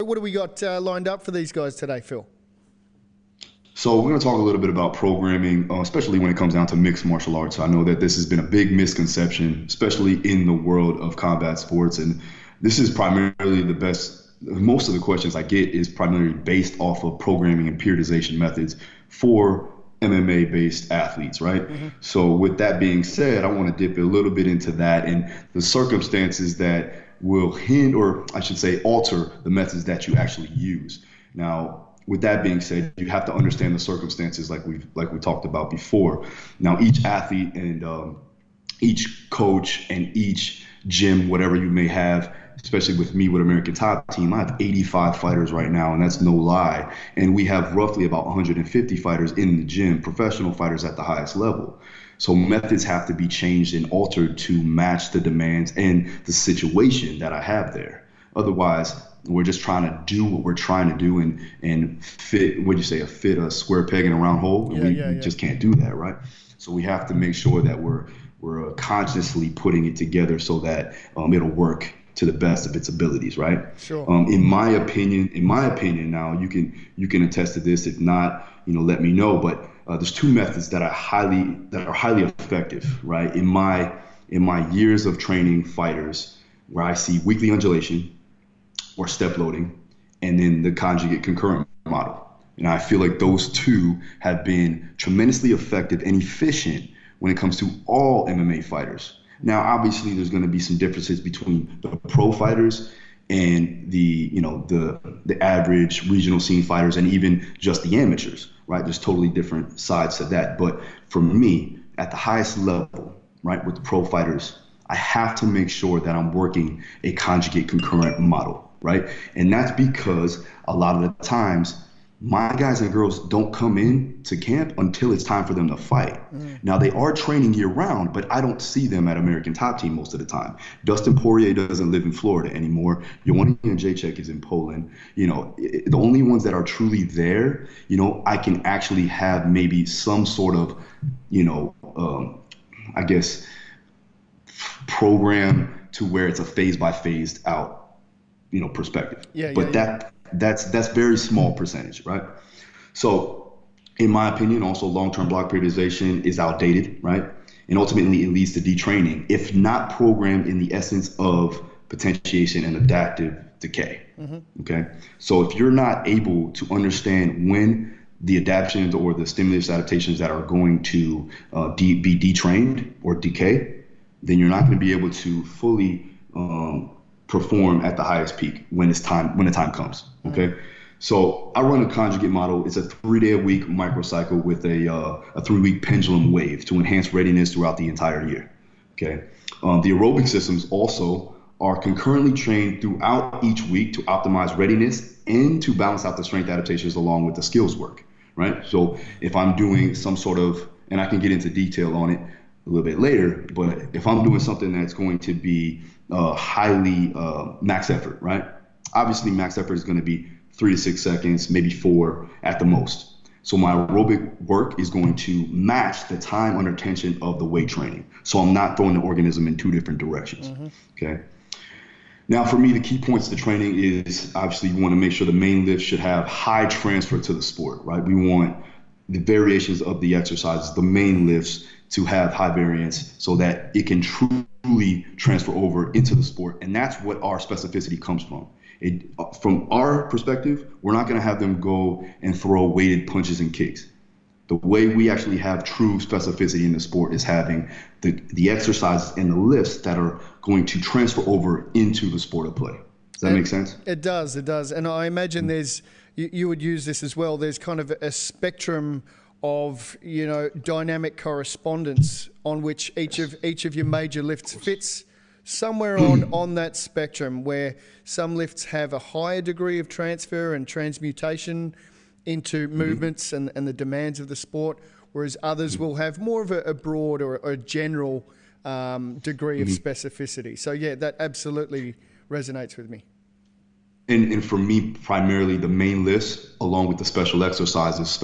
What do we got lined up for these guys today, Phil? So we're going to talk a little bit about programming, especially when it comes down to mixed martial arts. I know that this has been a big misconception, especially in the world of combat sports. And this is primarily the best. Most of the questions I get is primarily based off of programming and periodization methods for MMA-based athletes, right? Mm-hmm. So with that being said, I want to dip a little bit into that and the circumstances that will hinder, or I should say alter, the methods that you actually use. Now, with that being said, you have to understand the circumstances like we talked about before. Now, each athlete and each coach and each gym, whatever you may have, especially with me with American Top Team, I have 85 fighters right now, and that's no lie. And we have roughly about 150 fighters in the gym, professional fighters at the highest level. So methods have to be changed and altered to match the demands and the situation that I have there. Otherwise, we're just trying to do what we're trying to do and fit, fit a square peg in a round hole. And we just can't do that, right? So we have to make sure that we're consciously putting it together so that it'll work to the best of its abilities, right? Sure. In my opinion, now you can attest to this. If not, let me know. But there's two methods that are highly effective, right? In my years of training fighters, where I see weekly undulation or step loading, and then the conjugate concurrent model. And I feel like those two have been tremendously effective and efficient when it comes to all MMA fighters. Now, obviously, there's going to be some differences between the pro fighters and the average regional scene fighters and even just the amateurs, right? There's totally different sides to that. But for me, at the highest level, right, with the pro fighters, I have to make sure that I'm working a conjugate concurrent model, right? And that's because a lot of the times my guys and girls don't come in to camp until it's time for them to fight. Now, they are training year round, but I don't see them at American Top Team most of the time. Dustin Poirier doesn't live in Florida anymore. Joanna Jedrzejczyk is in Poland. The only ones that are truly there, I can actually have maybe some sort of, I guess, program to where it's a phase by phased out, perspective. That's very small percentage, right? So in my opinion, also long-term block periodization is outdated, right? And ultimately it leads to detraining, if not programmed in the essence of potentiation and adaptive decay. Mm-hmm. Okay. So if you're not able to understand when the adaptations or the stimulus adaptations that are going to be detrained or decay, then you're not going to be able to fully perform at the highest peak when the time comes. Okay. So I run a conjugate model. It's a 3-day-a-week microcycle with a 3-week pendulum wave to enhance readiness throughout the entire year. Okay. The aerobic systems also are concurrently trained throughout each week to optimize readiness and to balance out the strength adaptations along with the skills work, right? So if I'm doing some sort of, and I can get into detail on it a little bit later, but if I'm doing something that's going to be highly max effort, right? Obviously, max effort is going to be 3 to 6 seconds, maybe 4 at the most. So my aerobic work is going to match the time under tension of the weight training. So I'm not throwing the organism in 2 different directions. Mm-hmm. Okay. Now, for me, the key points to training is obviously you want to make sure the main lift should have high transfer to the sport, right? We want the variations of the exercises, the main lifts, to have high variance so that it can truly transfer over into the sport. And that's what our specificity comes from. From our perspective, we're not going to have them go and throw weighted punches and kicks. The way we actually have true specificity in the sport is having the exercises and the lifts that are going to transfer over into the sport of play. Does that make sense? It does. And I imagine you would use this as well. There's kind of a spectrum of dynamic correspondence on which each of your major lifts fits somewhere on that spectrum, where some lifts have a higher degree of transfer and transmutation into movements and the demands of the sport, whereas others will have more of a broad or a general degree of specificity. So yeah, that absolutely resonates with me. And for me, primarily the main lifts along with the special exercises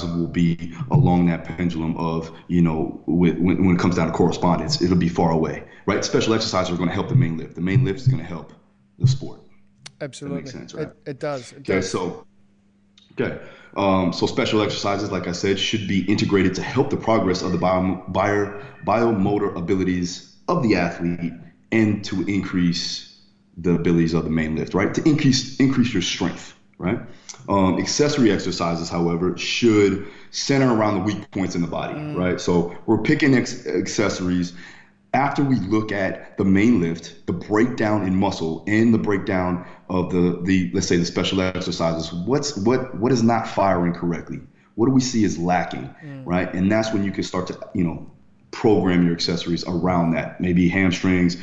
will be along that pendulum of, when it comes down to correspondence, it'll be far away, right? Special exercises are going to help the main lift. The main lift is going to help the sport. Absolutely. That makes sense, right? It does. So special exercises, like I said, should be integrated to help the progress of the biomotor abilities of the athlete and to increase the abilities of the main lift, right? To increase your strength, right? Accessory exercises, however, should center around the weak points in the body, right? So we're picking accessories after we look at the main lift, the breakdown in muscle, and the breakdown of the let's say the special exercises. What is not firing correctly? What do we see is lacking, right? And that's when you can start to program your accessories around that. Maybe hamstrings,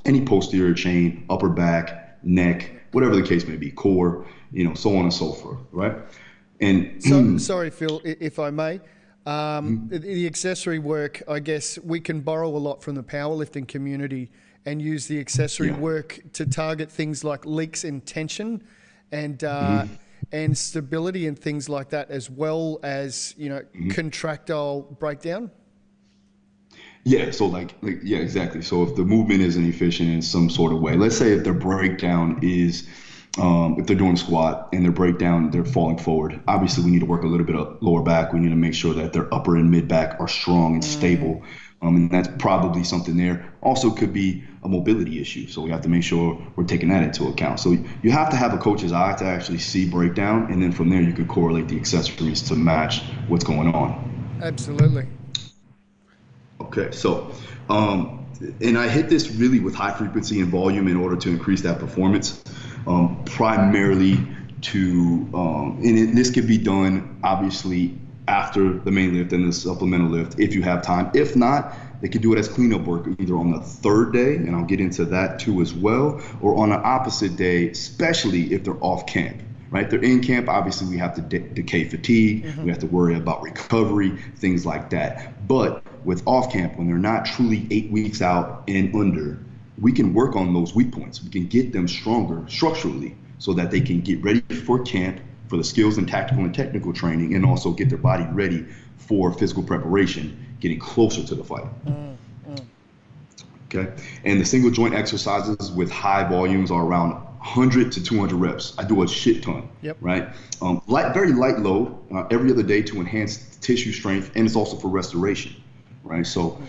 any posterior chain, upper back, neck, whatever the case may be, core, so on and so forth, right? And sorry, Phil, if I may. The accessory work, I guess we can borrow a lot from the powerlifting community and use the accessory work to target things like leaks in tension and stability and things like that, as well as contractile breakdown. Yeah, so yeah, exactly. So if the movement isn't efficient in some sort of way, let's say if their breakdown is if they're doing a squat and their breakdown, they're falling forward. Obviously, we need to work a little bit of lower back. We need to make sure that their upper and mid back are strong and stable. And that's probably something there. Also could be a mobility issue. So we have to make sure we're taking that into account. So you have to have a coach's eye to actually see breakdown. And then from there, you can correlate the accessories to match what's going on. Absolutely. Okay, so and I hit this really with high frequency and volume in order to increase that performance, primarily to, and this could be done obviously after the main lift and the supplemental lift if you have time. If not, they could do it as cleanup work either on the third day, and I'll get into that too as well, or on an opposite day, especially if they're off camp. Right, they're in camp. Obviously, we have to decay fatigue. We have to worry about recovery, things like that. But with off camp, when they're not truly 8 weeks out and under, we can work on those weak points. We can get them stronger structurally so that they can get ready for camp, for the skills and tactical and technical training, and also get their body ready for physical preparation, getting closer to the fight. Okay, and the single joint exercises with high volumes are around 100 to 200 reps. I do a shit ton, right? Very light load every other day to enhance tissue strength, and it's also for restoration, right? So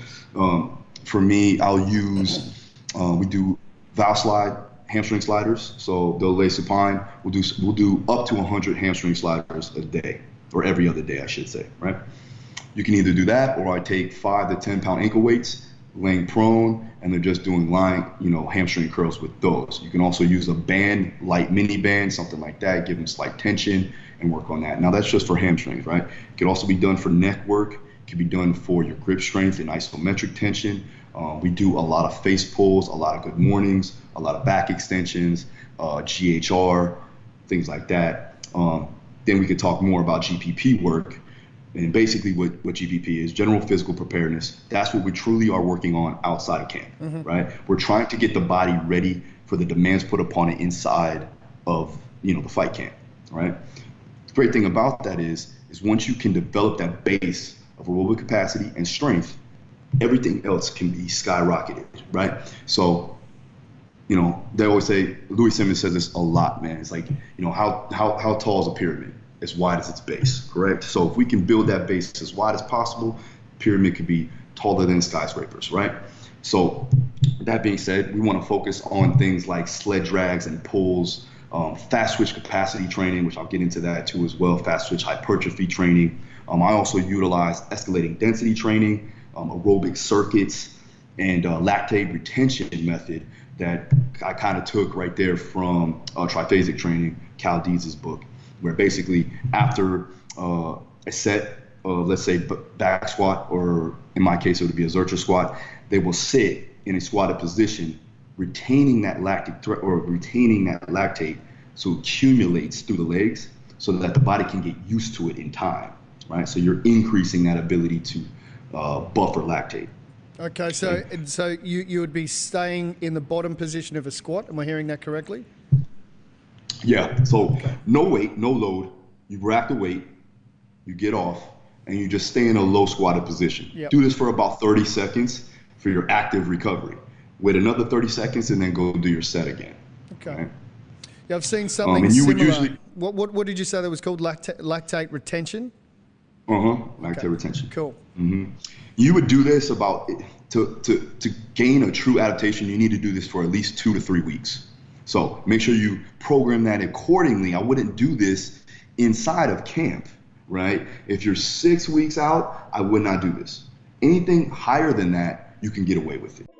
for me, I'll use, we do valve slide, hamstring sliders. So they'll lay supine. We'll do up to 100 hamstring sliders a day, or every other day, I should say, right? You can either do that, or I take 5 to 10 pound ankle weights, laying prone, and they're just doing lying, hamstring curls with those. You can also use a band, light mini band, something like that, give them slight tension and work on that. Now that's just for hamstrings, right? It can also be done for neck work. It can be done for your grip strength and isometric tension. We do a lot of face pulls, a lot of good mornings, a lot of back extensions, GHR, things like that. Then we could talk more about GPP work. And basically what GPP is, general physical preparedness. That's what we truly are working on outside of camp, right? We're trying to get the body ready for the demands put upon it inside of, the fight camp, right? The great thing about that is once you can develop that base of aerobic capacity and strength, everything else can be skyrocketed, right? So, they always say, Louis Simmons says this a lot, man. It's like, how tall is a pyramid? As wide as its base, correct? So if we can build that base as wide as possible, pyramid could be taller than skyscrapers, right? So that being said, we want to focus on things like sled drags and pulls, fast switch capacity training, which I'll get into that too as well, fast switch hypertrophy training. I also utilize escalating density training, aerobic circuits, and lactate retention method that I kind of took right there from triphasic training, Cal Deeds' book, where basically after a set, let's say back squat, or in my case it would be a Zercher squat, they will sit in a squatted position, retaining that lactate so it accumulates through the legs so that the body can get used to it in time, right? So you're increasing that ability to buffer lactate. Okay, so you would be staying in the bottom position of a squat. Am I hearing that correctly? Yeah, so no weight, no load. You rack the weight, you get off, and you just stay in a low squatted position. Do this for about 30 seconds for your active recovery. Wait another 30 seconds and then go do your set again. Okay. Right? Yeah, I've seen something and you similar. would usually, what did you say that was called? Lactate retention? Lactate retention. Cool. You would do this to gain a true adaptation, you need to do this for at least 2 to 3 weeks. So make sure you program that accordingly. I wouldn't do this inside of camp, right? If you're 6 weeks out, I would not do this. Anything higher than that, you can get away with it.